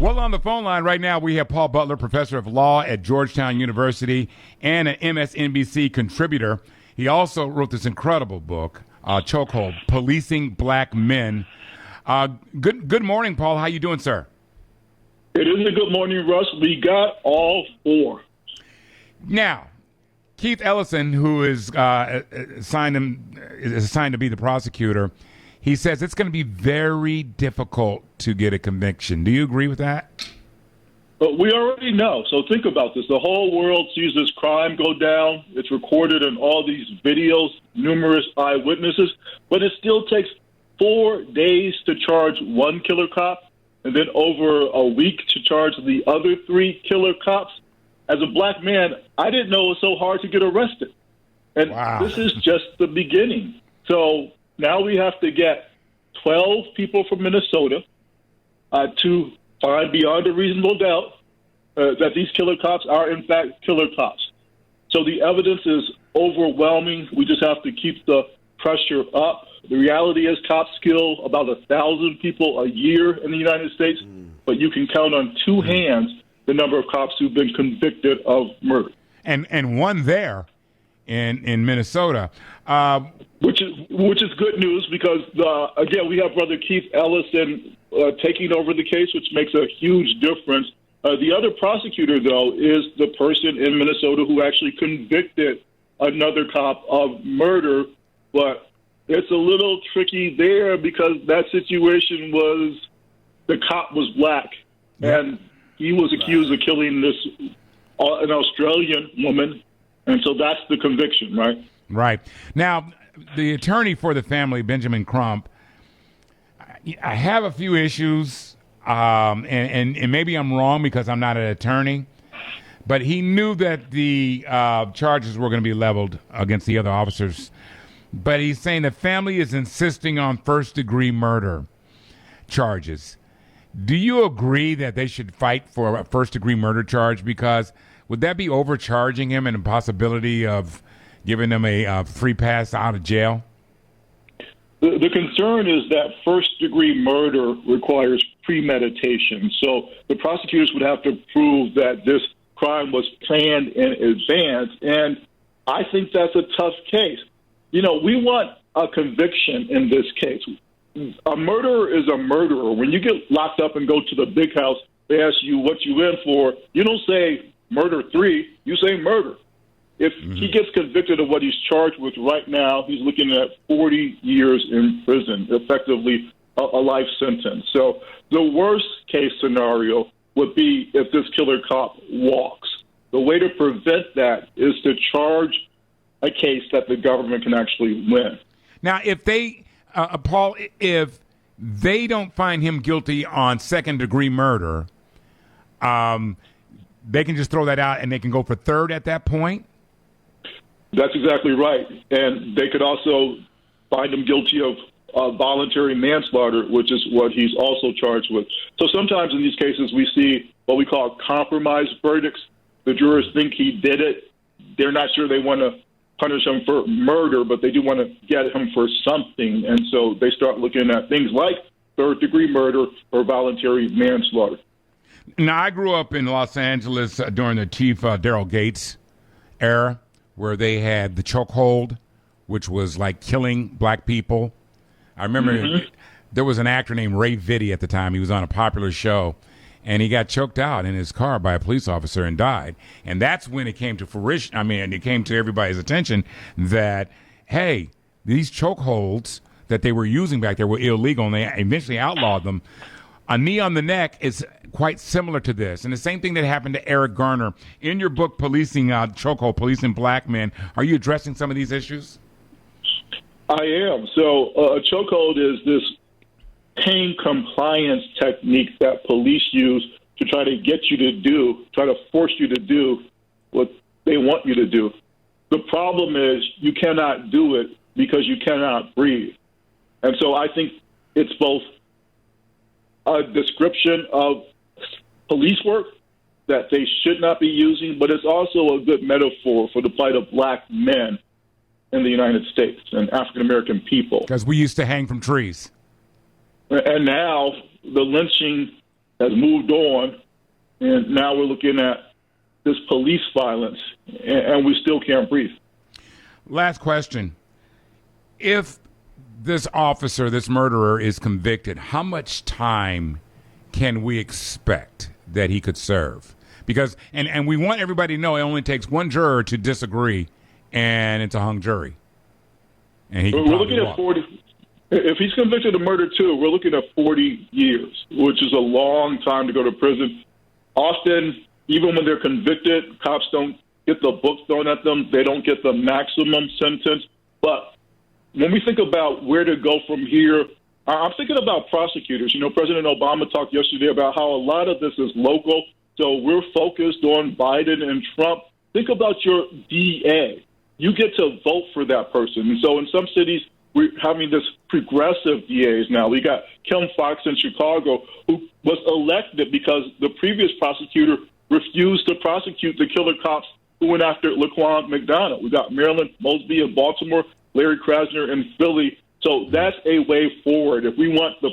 Well, on the phone line right now, we have Paul Butler, professor of law at Georgetown University and an MSNBC contributor. He also wrote this incredible book, Chokehold, Policing Black Men. Good morning, Paul. How you doing, sir? It is a good morning, Russ. We got all four. Now, Keith Ellison, who is assigned to be the prosecutor, he says it's going to be very difficult to get a conviction. Do you agree with that? But we already know. So think about this. The whole world sees this crime go down. It's recorded in all these videos, numerous eyewitnesses. But it still takes 4 days to charge one killer cop and then over a week to charge the other 3 killer cops. As a black man, I didn't know it was so hard to get arrested. And This is just the beginning. So now we have to get 12 people from Minnesota to find beyond a reasonable doubt that these killer cops are, in fact, killer cops. So the evidence is overwhelming. We just have to keep the pressure up. The reality is cops kill about 1,000 people a year in the United States, but you can count on two hands the number of cops who've been convicted of murder. And one there in Minnesota. Which is good news because, again, we have Brother Keith Ellison taking over the case, which makes a huge difference. The other prosecutor, though, is the person in Minnesota who actually convicted another cop of murder. But it's a little tricky there because that situation was the cop was black, and he was accused of killing an Australian woman, and so that's the conviction, right? Right. Now, the attorney for the family, Benjamin Crump, I have a few issues, and maybe I'm wrong because I'm not an attorney, but he knew that the charges were going to be leveled against the other officers. But he's saying the family is insisting on first-degree murder charges. Do you agree that they should fight for a first-degree murder charge? Because would that be overcharging him and a possibility of giving them a free pass out of jail? The concern is that first-degree murder requires premeditation. So the prosecutors would have to prove that this crime was planned in advance, and I think that's a tough case. You know, we want a conviction in this case. A murderer is a murderer. When you get locked up and go to the big house, they ask you what you in for. You don't say murder 3, you say murder. If he gets convicted of what he's charged with right now, he's looking at 40 years in prison, effectively a life sentence. So the worst case scenario would be if this killer cop walks. The way to prevent that is to charge a case that the government can actually win. Now, if they, Paul, if they don't find him guilty on second-degree murder, they can just throw that out and they can go for third at that point? That's exactly right. And they could also find him guilty of voluntary manslaughter, which is what he's also charged with. So sometimes in these cases we see what we call compromise verdicts. The jurors think he did it. They're not sure they want to punish him for murder, but they do want to get him for something. And so they start looking at things like third-degree murder or voluntary manslaughter. Now, I grew up in Los Angeles during the Chief Daryl Gates era, where they had the chokehold, which was like killing black people. I remember there was an actor named Ray Vitti at the time. He was on a popular show, and he got choked out in his car by a police officer and died. And that's when it came to fruition. I mean, it came to everybody's attention that, hey, these chokeholds that they were using back there were illegal, and they eventually outlawed them. A knee on the neck is quite similar to this. And the same thing that happened to Eric Garner. In your book, Policing Chokehold, Policing Black Men, are you addressing some of these issues? I am. So a chokehold is this pain compliance technique that police use to try to get you to do, try to force you to do what they want you to do. The problem is you cannot do it because you cannot breathe. And so I think it's both a description of police work that they should not be using, but it's also a good metaphor for the plight of black men in the United States and African-American people. Because we used to hang from trees. And now the lynching has moved on, and now we're looking at this police violence, and we still can't breathe. Last question. If this officer, this murderer, is convicted, how much time can we expect that he could serve? Because, and we want everybody to know it only takes one juror to disagree, and it's a hung jury. And he we're looking at 40. If he's convicted of murder too, we're looking at 40 years, which is a long time to go to prison. Often, even when they're convicted, cops don't get the book thrown at them. They don't get the maximum sentence. But when we think about where to go from here, I'm thinking about prosecutors. You know, President Obama talked yesterday about how a lot of this is local. So we're focused on Biden and Trump. Think about your DA. You get to vote for that person. And so in some cities, we're having this progressive DAs now. We got Kim Foxx in Chicago, who was elected because the previous prosecutor refused to prosecute the killer cops who went after Laquan McDonald. We got Marilyn Mosby in Baltimore, Larry Krasner in Philly. So that's a way forward. If we want the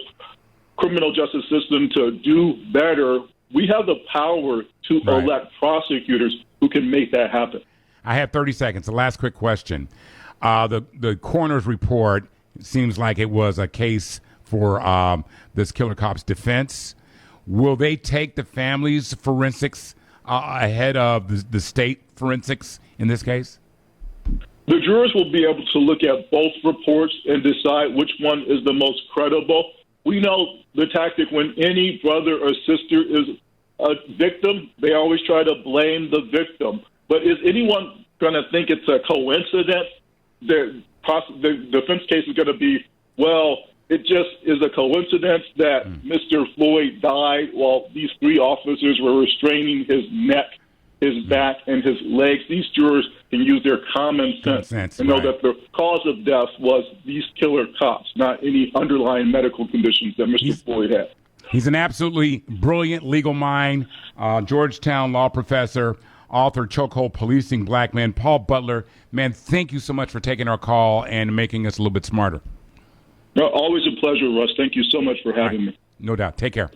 criminal justice system to do better, we have the power to elect prosecutors who can make that happen. I have 30 seconds. The last quick question. The coroner's report seems like it was a case for this killer cop's defense. Will they take the family's forensics ahead of the state forensics in this case? The jurors will be able to look at both reports and decide which one is the most credible. We know the tactic when any brother or sister is a victim, they always try to blame the victim. But is anyone going to think it's a coincidence? The defense case is going to be, well, it just is a coincidence that Mr. Floyd died while these three officers were restraining his neck, his back, and his legs. These jurors can use their common sense and know that the cause of death was these killer cops, not any underlying medical conditions that Mr. Floyd had. He's an absolutely brilliant legal mind, Georgetown law professor, author, Chokehold Policing Black Men, Paul Butler. Man, thank you so much for taking our call and making us a little bit smarter. No, always a pleasure, Russ. Thank you so much for having me. No doubt. Take care.